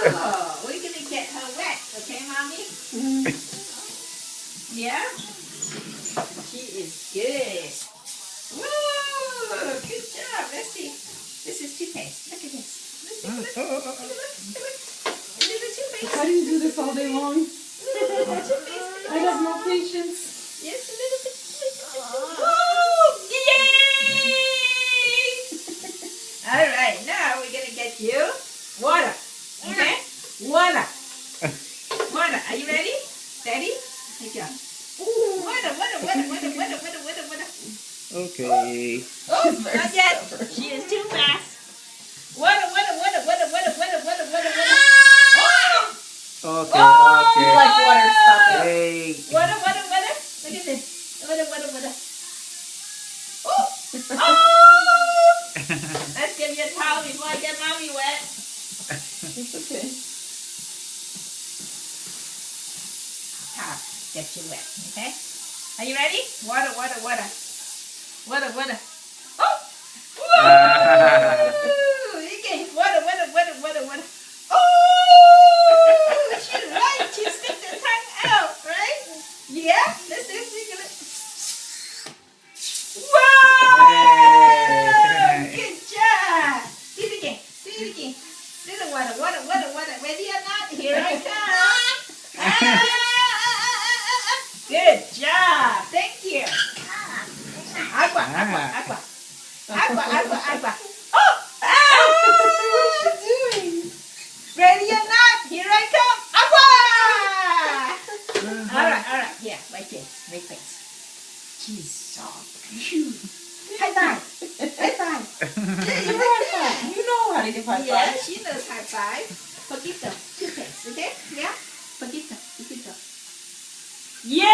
Oh, we're gonna get her wet, okay, mommy? Yeah? She is good. Woo! Good job. Let's see. This is toothpaste. Look at this. Let's see. Look. A little toothpaste. How do you do this all day long? Little toothpaste. I have no patience. Yes, a little bit. Woo! Yay! All right, now we're gonna get you water. Okay? Water. Water. Are you ready? Ready? Take it. Water. Okay. Oh, not yet. She is too fast. Water. Oh! Okay, Oh! You like water, stop it. Hey. Water. Look at this. Water. Oh! Oh! Let's give you a towel before I get mommy wet. It's okay. Towel, get you wet, okay? Are you ready? Water. Oh! Woo! Okay, water. Oh! She's right. She stick the tongue out, right? Yeah? Let's see. Wow! Good job. Do it again. Little water. Ready or not? Here I come. Good job. Thank you. Agua. Oh! What's she doing? Ready or not? Here I come. Agua! All right. Yeah, like this. She's so cute. High five. You know how to give high five. Yeah, she knows high five. Poquito. Toothpaste, okay? Yeah? Poquito. Yay!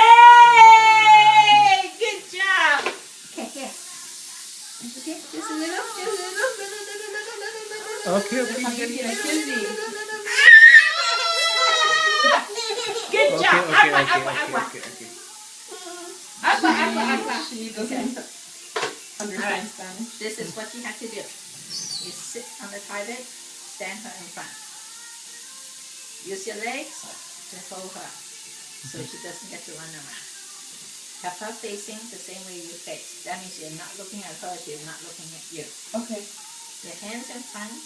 Good job. Okay, here. Okay, just a little. Okay. I'm getting a kizzy. Good job. Agua. Okay. She doesn't understand Spanish. This is what you have to do. You sit on the toilet, stand her in front. Use your legs to hold her so she doesn't get to run around. Have her facing the same way you face. That means you're not looking at her, she's not looking at you. Okay. Your hands in front,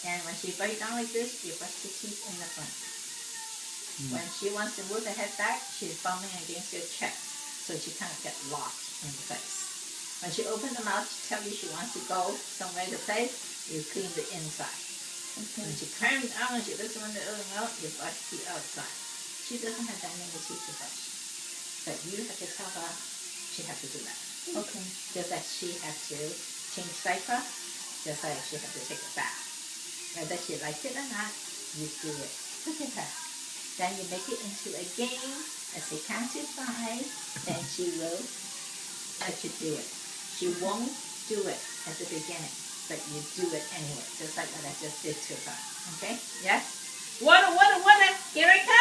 and when she bite down like this, you brush the teeth in the front. When she wants to move her head back, she's bumping against your chest, so she kind of gets locked in the face. When she opens her mouth to tell you she wants to go somewhere to play, you clean the inside. When she turns out and she looks around the other mouth, you brush the outside. She doesn't have that many teeth to brush, but you have to tell her she has to do that. Okay. Just like she has to change diaper, just like she has to take a bath. Whether she likes it or not, you do it. Look at her. Then you make it into a game. As they count to 5, then she will let you do it. She won't do it at the beginning, but you do it anyway, just like what I just did to her. Okay? Yes? Water. Here I come.